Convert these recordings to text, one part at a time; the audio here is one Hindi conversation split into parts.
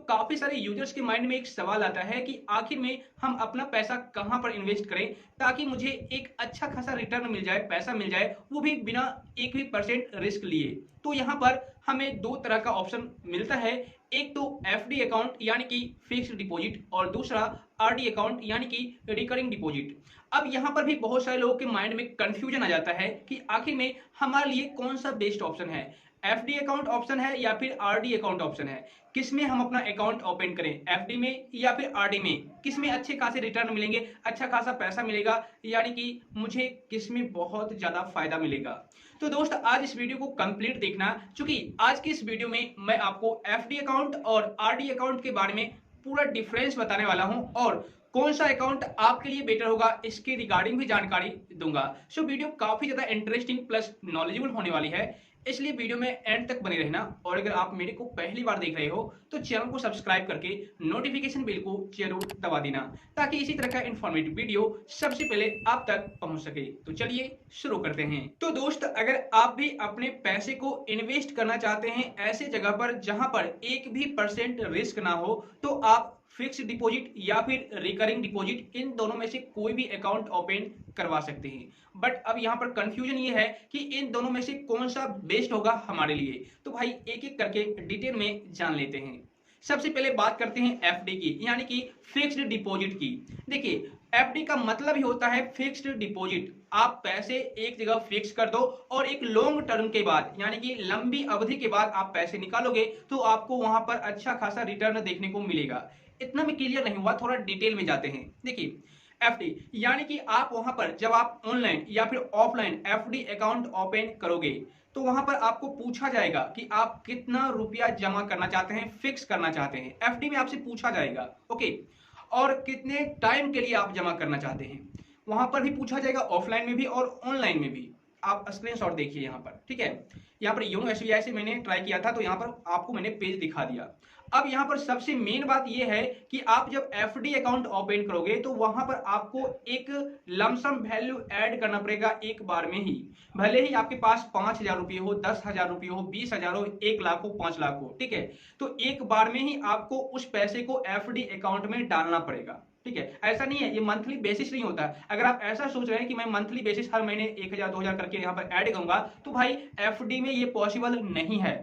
काफी सारे यूजर्स के माइंड में एक सवाल आता है कि आखिर में हम अपना पैसा कहां पर इन्वेस्ट करें ताकि मुझे एक अच्छा खासा रिटर्न मिल जाए, पैसा मिल जाए, वो भी बिना एक भी परसेंट रिस्क लिए। तो यहां पर हमें दो तरह का ऑप्शन मिलता है। एक तो एफडी अकाउंट यानी कि फिक्स्ड डिपॉजिट और दूसरा आरडी अकाउंट यानी कि रिकरिंग डिपॉजिट। अब यहां पर भी बहुत सारे लोगों के माइंड में कंफ्यूजन आ जाता है कि आखिर में हमारे लिए कौन सा बेस्ट ऑप्शन है, एफडी अकाउंट ऑप्शन है या फिर आरडी अकाउंट ऑप्शन है। किसमें हम अपना अकाउंट ओपन करें, एफडी में या फिर आरडी में, किसमें अच्छे खासे रिटर्न मिलेंगे, अच्छा खासा पैसा मिलेगा, यानी कि मुझे किसमें बहुत ज्यादा फायदा मिलेगा। तो दोस्त आज इस वीडियो को कंप्लीट देखना, क्योंकि आज की इस वीडियो में मैं आपको एफडी अकाउंट और आरडी अकाउंट के बारे में पूरा डिफरेंस बताने वाला हूं और कौन सा अकाउंट आपके लिए बेटर होगा इसके रिगार्डिंग भी जानकारी दूंगा। सो वीडियो काफी ज्यादा इंटरेस्टिंग प्लस नॉलेजेबल होने वाली है, इसलिए वीडियो में एंड तक बने रहना। और अगर आप मेरे को पहली बार देख रहे हो तो चैनल को सब्सक्राइब करके नोटिफिकेशन बेल को जरूर दबा देना ताकि इसी तरह का इंफॉर्मेटिव वीडियो सबसे पहले आप तक पहुंच सके। तो चलिए शुरू करते हैं। तो दोस्त अगर आप भी अपने पैसे को इन्वेस्ट करना चाहते हैं ऐसे जगह पर जहां पर एक भी परसेंट रिस्क ना हो, तो आप फिक्स डिपॉजिट या फिर रिकरिंग डिपॉजिट इन दोनों में से कोई भी अकाउंट ओपन करवा सकते हैं। बट अब यहां पर कंफ्यूजन ये है कि इन दोनों में से कौन सा बेस्ट होगा हमारे लिए। तो भाई एक एक करके डिटेल में जान लेते हैं। सबसे पहले बात करते हैं एफडी की, यानी कि फिक्स्ड डिपॉजिट की। देखिए एफडी का मतलब ही होता है फिक्स्ड डिपॉजिट। आप पैसे एक जगह फिक्स कर दो और एक लॉन्ग टर्म के बाद यानी कि लंबी अवधि के बाद आप पैसे निकालोगे तो आपको वहां पर अच्छा खासा रिटर्न देखने को मिलेगा। इतना में क्लियर नहीं हुआ, थोड़ा डिटेल में जाते हैं। देखिए एफडी यानी कि आप वहां पर जब आप ऑनलाइन या फिर ऑफलाइन एफडी अकाउंट ओपन करोगे तो वहां पर आपको पूछा जाएगा कि आप कितना रुपया जमा करना चाहते हैं, फिक्स करना चाहते हैं। एफडी में आपसे पूछा जाएगा, ओके, और कितने टाइम के लिए आप जमा करना चाहते हैं। वहां पर भी पूछा जाएगा, ऑफलाइन में भी और ऑनलाइन में भी। आप स्क्रीनशॉट देखिए यहाँ पर, ठीक है। यहाँ पर योनो एसबीआई से मैंने ट्राई किया था तो यहाँ पर आपको मैंने पेज दिखा दिया। अब यहाँ पर सबसे मेन बात यह है कि आप जब एफडी अकाउंट ओपन करोगे तो वहां पर आपको एक लमसम वैल्यू ऐड करना पड़ेगा एक बार में ही। भले ही आपके पास 5,000 रुपये हो, 10,000 रुपये हो, 20,000 हो, 1 लाख हो, 5 लाख हो, ठीक है। तो एक बार में ही आपको उस पैसे को एफडी अकाउंट में डालना पड़ेगा, ठीक है। ऐसा नहीं है, ये मंथली बेसिस नहीं होता। अगर आप ऐसा सोच रहे हैं कि मैं मंथली बेसिस हर महीने 1,000 2,000 करके यहाँ पर ऐड करूंगा तो भाई एफडी में ये पॉसिबल नहीं है।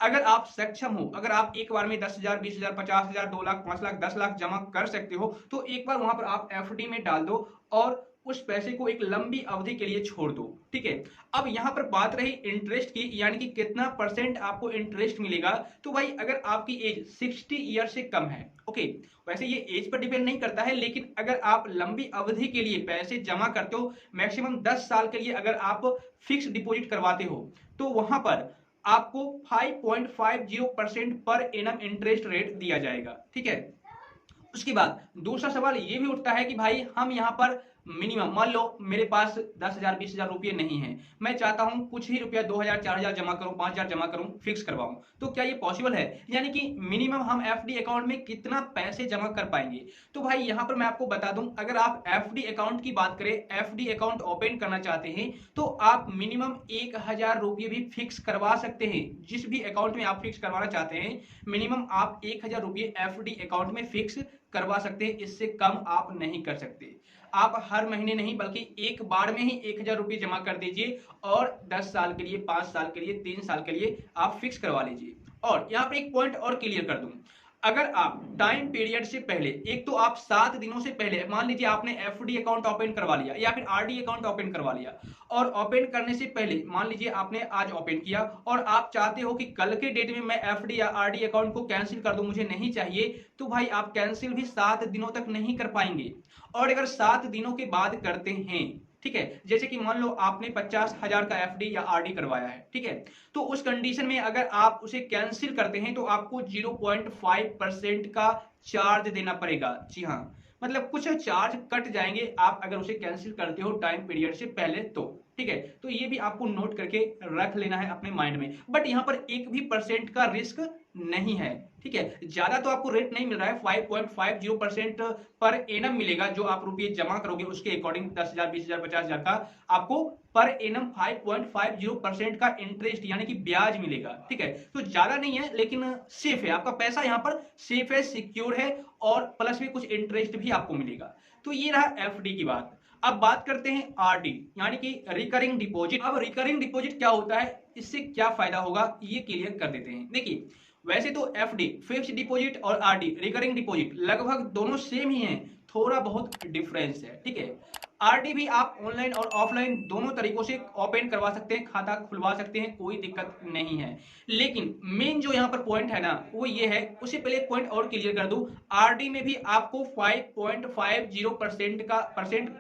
अगर आप सक्षम हो, अगर आप एक बार में 10,000 20,000 50,000 2 लाख 5 लाख 10 लाख जमा कर सकते हो तो एक बार वहां पर आप एफडी में डाल दो और उस पैसे को एक लंबी अवधि के लिए छोड़ दो, ठीक है। अब यहां पर बात रही इंटरेस्ट की, यानी कि कितना परसेंट आपको इंटरेस्ट मिलेगा। तो भाई अगर आपकी एज 60 ईयर से कम है, ओके, वैसे ये एज पर डिपेंड नहीं करता है, लेकिन अगर आप लंबी अवधि के लिए पैसे जमा करते हो, मैक्सिमम 10 साल के लिए अगर आप फिक्स डिपॉजिट करवाते हो तो वहां पर आपको 5.50% पर एनम इंटरेस्ट रेट दिया जाएगा, ठीक है। उसके बाद दूसरा सवाल ये भी उठता है कि भाई हम यहाँ पर मिनिमम, मान लो मेरे पास 10,000 20,000 रुपये नहीं है, मैं चाहता हूं कुछ ही रुपया 2,000 4,000 जमा करूं, 5,000 जमा करूं, फिक्स करवाऊं, तो क्या ये पॉसिबल है? यानी कि मिनिमम हम एफडी अकाउंट में कितना पैसे जमा कर पाएंगे? तो भाई यहां पर मैं आपको बता दूं, अगर आप एफडी अकाउंट की बात करें, एफडी अकाउंट ओपन करना चाहते हैं तो आप मिनिमम 1,000 रुपये भी फिक्स करवा सकते हैं। जिस भी अकाउंट में आप फिक्स करवाना चाहते हैं मिनिमम आप 1,000 रुपये एफडी अकाउंट में फिक्स करवा सकते हैं, इससे कम आप नहीं कर सकते। आप हर महीने नहीं बल्कि एक बार में ही 1,000 रुपये जमा कर दीजिए और 10 साल के लिए, 5 साल के लिए, 3 साल के लिए आप फिक्स करवा लीजिए। और यहाँ पे एक पॉइंट और क्लियर कर दूं, अगर आप टाइम पीरियड से पहले, एक तो आप 7 दिनों से पहले, मान लीजिए आपने एफडी अकाउंट ओपन करवा लिया या फिर आरडी अकाउंट ओपन करवा लिया, और ओपन करने से पहले मान लीजिए आपने आज ओपन किया और आप चाहते हो कि कल के डेट में मैं एफडी या आरडी अकाउंट को कैंसिल कर दूं, मुझे नहीं चाहिए, तो भाई आप कैंसिल भी 7 दिनों तक नहीं कर पाएंगे। और अगर 7 दिनों के बाद करते हैं, ठीक है, जैसे कि मान लो आपने 50,000 का एफडी या आरडी करवाया है, ठीक है, तो उस कंडीशन में अगर आप उसे कैंसिल करते हैं तो आपको 0.5% का चार्ज देना पड़ेगा। जी हाँ, मतलब कुछ चार्ज कट जाएंगे आप अगर उसे कैंसिल करते हो टाइम पीरियड से पहले। तो ठीक है, तो ये भी आपको नोट करके रख लेना है अपने माइंड में। बट यहाँ पर 1% का रिस्क नहीं है, ठीक है। ज्यादा तो आपको रेट नहीं मिल रहा है, 5.50% पर एनम मिलेगा, जो आप रुपये जमा करोगे उसके अकॉर्डिंग 10,000, 20,000, 50,000 का आपको पर एनम 5.50% का इंटरेस्ट यानी कि ब्याज मिलेगा, ठीक है। तो ज्यादा नहीं है लेकिन सेफ है, आपका पैसा यहाँ पर सेफ है, सिक्योर है, और प्लस में कुछ इंटरेस्ट भी आपको मिलेगा। तो ये रहा एफडी की बात। अब बात करते हैं आरडी यानी कि रिकरिंग डिपॉजिट। अब रिकरिंग डिपॉजिट क्या होता है, इससे क्या फायदा होगा, ये क्लियर कर देते हैं। देखिए, वैसे तो एफडी फिक्स्ड डिपॉजिट और आरडी रिकरिंग डिपॉजिट लगभग दोनों सेम ही हैं, थोड़ा बहुत डिफरेंस है, ठीक है। आरडी भी आप ऑनलाइन और ऑफलाइन दोनों तरीकों से ओपन करवा सकते हैं, खाता खुलवा सकते हैं, कोई दिक्कत नहीं है। लेकिन मेन जो यहाँ पर पॉइंट है ना, वो ये है, उससे पहले एक पॉइंट और क्लियर कर दूं, आरडी में भी आपको 5.50% का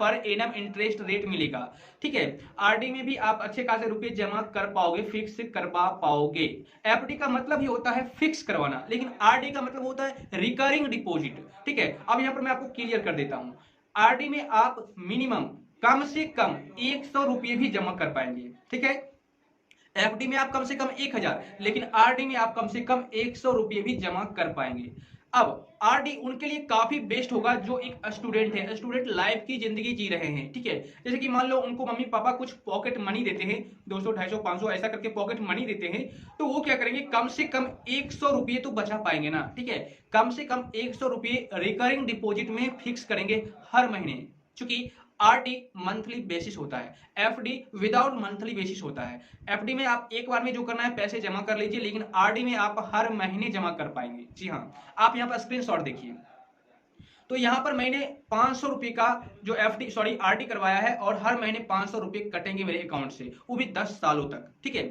पर एनम इंटरेस्ट रेट मिलेगा, ठीक है। आरडी में भी आप अच्छे खासे रुपए जमा कर पाओगे, फिक्स करवा पाओगे। एफडी का मतलब ही होता है फिक्स करवाना, लेकिन आरडी का मतलब होता है रिकरिंग डिपॉजिट, ठीक है। अब यहाँ पर मैं आपको क्लियर कर देता हूं, आरडी में आप मिनिमम कम से कम 100 रुपये भी जमा कर पाएंगे, ठीक है। एफडी में आप कम से कम 1,000, लेकिन आरडी में आप कम से कम 100 रुपये भी जमा कर पाएंगे। अब आरडी उनके लिए काफी बेस्ट होगा जो एक स्टूडेंट है, स्टूडेंट लाइफ की जिंदगी जी रहे हैं, ठीक है। जैसे कि मान लो उनको मम्मी पापा कुछ पॉकेट मनी देते हैं, 200, 250, 500 ऐसा करके पॉकेट मनी देते हैं, तो वो क्या करेंगे, कम से कम 100 रुपये तो बचा पाएंगे ना, ठीक है। कम से कम 100 रुपये रिकरिंग डिपॉजिट में फिक्स करेंगे हर महीने, चूंकि आरडी मंथली बेसिस होता है, एफडी विदाउट मंथली बेसिस होता है। एफडी में आप एक बार में जो करना है पैसे जमा कर लीजिए, लेकिन आरडी में आप हर महीने जमा कर पाएंगे। जी हाँ, आप यहाँ पर स्क्रीनशॉट देखिए, तो यहाँ पर मैंने 500 रुपये का जो आरडी करवाया है, और हर महीने 500 रुपये कटेंगे मेरे अकाउंट से, वो भी 10 सालों तक, ठीक है।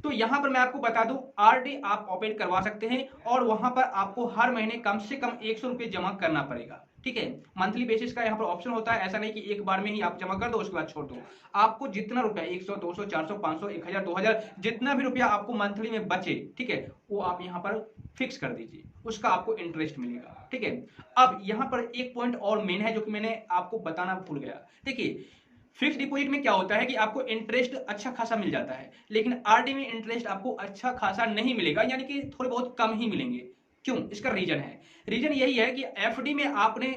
तो यहाँ पर मैं आपको बता दूं, आरडी आप ओपन करवा सकते हैं, और वहां पर आपको हर महीने कम से कम 100 रुपये जमा करना पड़ेगा, ठीक है। मंथली बेसिस का यहाँ पर ऑप्शन होता है, ऐसा नहीं कि एक बार में ही आप जमा कर दो उसके बाद छोड़ दो। आपको जितना रुपया 100, 200, 400, 500, 1,000, 2,000 जितना भी रुपया आपको मंथली में बचे, ठीक है, वो आप यहाँ पर फिक्स कर दीजिए, उसका आपको इंटरेस्ट मिलेगा, ठीक है। अब यहाँ पर एक पॉइंट और मेन है जो कि मैंने आपको बताना भूल गया। देखिए, फिक्स डिपॉजिट में क्या होता है कि आपको इंटरेस्ट अच्छा खासा मिल जाता है, लेकिन आरडी में इंटरेस्ट आपको अच्छा खासा नहीं मिलेगा, यानी कि थोड़े बहुत कम ही मिलेंगे। क्यों, इसका रीजन है, रीजन यही है कि एफडी में आपने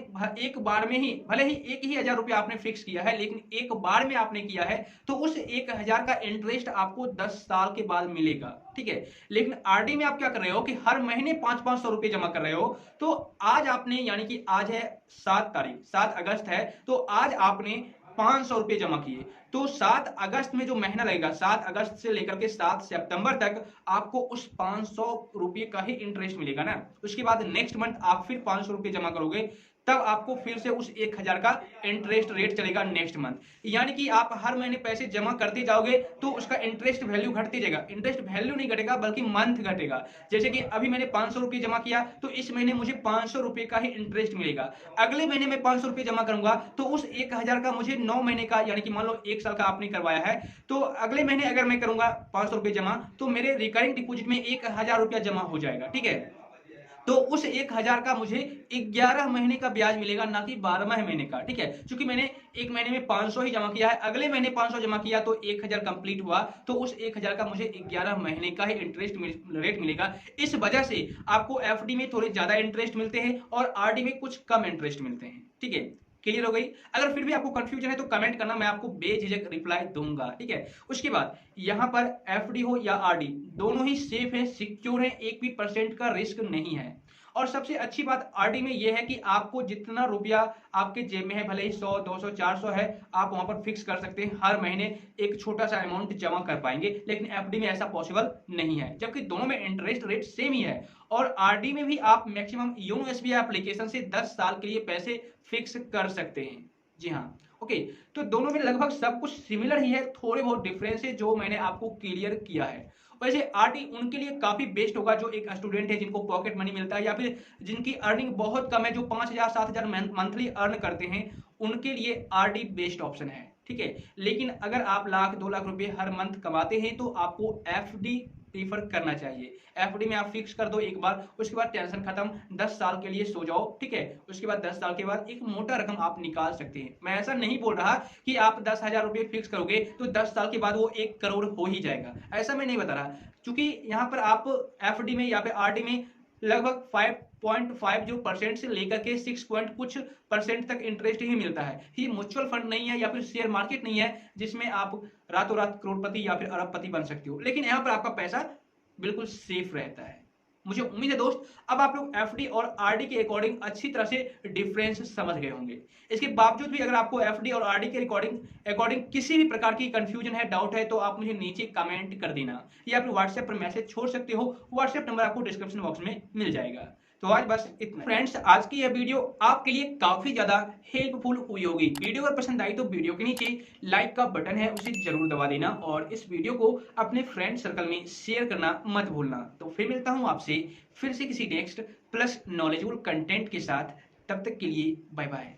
एक बार में ही, भले ही 1,000 रुपया आपने फिक्स किया है, लेकिन एक बार में आपने किया है, तो उस 1,000 का इंटरेस्ट आपको 10 साल के बाद मिलेगा, ठीक है। लेकिन आरडी में आप क्या कर रहे हो कि हर महीने 500-500 रुपये जमा कर रहे हो। तो आज आपने, यानी कि आज है 7 तारीख, 7 अगस्त है, तो आज आपने 500 रुपये जमा किए, तो 7 अगस्त में जो महीना लगेगा, 7 अगस्त से लेकर के 7 सितंबर तक आपको उस 500 रुपये का ही इंटरेस्ट मिलेगा ना। उसके बाद नेक्स्ट मंथ आप फिर 500 रुपये जमा करोगे, तब आपको फिर से उस 1,000 का इंटरेस्ट रेट चलेगा नेक्स्ट मंथ। यानी कि आप हर महीने पैसे जमा करते जाओगे तो उसका इंटरेस्ट वैल्यू घटती जाएगा, इंटरेस्ट वैल्यू नहीं घटेगा बल्कि मंथ घटेगा। जैसे कि अभी मैंने 500 रुपये जमा किया, तो इस महीने मुझे 500 रुपये का ही इंटरेस्ट मिलेगा। अगले महीने में 500 रुपये जमा करूंगा, तो उस 1,000 का मुझे 9 महीने का, यानी कि मान लो 1 साल का आपने करवाया है, तो अगले महीने अगर मैं करूंगा 500 रुपये जमा, तो मेरे रिकरिंग डिपॉजिट में 1,000 रुपया जमा हो जाएगा, ठीक है। तो उस 1,000 का मुझे 11 महीने का ब्याज मिलेगा, ना कि 12वें महीने का, ठीक है। क्योंकि मैंने एक महीने में 500 ही जमा किया है, अगले महीने 500 जमा किया, तो 1,000 कंप्लीट हुआ, तो उस 1,000 का मुझे 11 महीने का ही इंटरेस्ट रेट मिलेगा। इस वजह से आपको एफडी में थोड़े ज्यादा इंटरेस्ट मिलते हैं और आरडी में कुछ कम इंटरेस्ट मिलते हैं, ठीक है। क्लियर हो गई? अगर फिर भी आपको कंफ्यूजन है तो कमेंट करना, मैं आपको बेझिझक रिप्लाई दूंगा, ठीक है। उसके बाद यहां पर एफडी हो या आरडी, दोनों ही सेफ है, सिक्योर है, 1% का रिस्क नहीं है। और सबसे अच्छी बात आरडी में यह है कि आपको जितना रुपया आपके जेब में है, भले ही 100, 200, 400 है, आप वहां पर फिक्स कर सकते हैं, हर महीने एक छोटा सा अमाउंट जमा कर पाएंगे। लेकिन एफडी में ऐसा पॉसिबल नहीं है, जबकि दोनों में इंटरेस्ट रेट सेम ही है। और आरडी में भी आप मैक्सिमम योनो एसबीआई एप्लीकेशन से 10 साल के लिए पैसे फिक्स कर सकते हैं। जी हाँ, ओके। तो दोनों में लगभग सब कुछ सिमिलर ही है, थोड़े बहुत डिफरेंस है जो मैंने आपको क्लियर किया है। वैसे आरडी उनके लिए काफी बेस्ट होगा जो एक स्टूडेंट है, जिनको पॉकेट मनी मिलता है, या फिर जिनकी अर्निंग बहुत कम है, जो 5,000 7,000 मंथली अर्न करते हैं, उनके लिए आरडी बेस्ट ऑप्शन है, ठीक है। लेकिन अगर आप 1,00,000 2 लाख रुपए हर मंथ कमाते हैं, तो आपको एफडी प्रीफर करना चाहिए। एफडी में आप फिक्स कर दो एक बार, उसके बाद टेंशन खत्म, 10 साल के लिए सो जाओ, ठीक है। उसके बाद 10 साल के बाद एक मोटा रकम आप निकाल सकते हैं। मैं ऐसा नहीं बोल रहा कि आप 10,000 रुपये फिक्स करोगे तो 10 साल के बाद वो 1 करोड़ हो ही जाएगा, ऐसा मैं नहीं बता रहा। क्योंकि यहाँ पर आप एफडी में या फिर आरडी में लगभग 5.5 जो परसेंट से लेकर के 6 पॉइंट कुछ परसेंट तक इंटरेस्ट ही मिलता है। ये म्यूचुअल फंड नहीं है या फिर शेयर मार्केट नहीं है जिसमें आप रातों रात करोड़पति या फिर अरबपति बन सकते हो, लेकिन यहाँ पर आपका पैसा बिल्कुल सेफ रहता है। मुझे उम्मीद है दोस्त अब आप लोग एफडी और आरडी के अकॉर्डिंग अच्छी तरह से डिफरेंस समझ गए होंगे। इसके बावजूद भी अगर आपको एफडी और आरडी के अकॉर्डिंग किसी भी प्रकार की कंफ्यूजन है, डाउट है, तो आप मुझे नीचे कमेंट कर देना या फिर व्हाट्सएप पर मैसेज छोड़ सकते हो। व्हाट्सएप नंबर आपको डिस्क्रिप्शन बॉक्स में मिल जाएगा। तो आज बस इतना फ्रेंड्स, आज की यह वीडियो आपके लिए काफी ज्यादा हेल्पफुल हुई होगी। वीडियो अगर पसंद आई तो वीडियो के नीचे लाइक का बटन है उसे जरूर दबा देना और इस वीडियो को अपने फ्रेंड सर्कल में शेयर करना मत भूलना। तो फिर मिलता हूं आपसे फिर से किसी नेक्स्ट प्लस नॉलेजेबल कंटेंट के साथ, तब तक के लिए बाय बाय।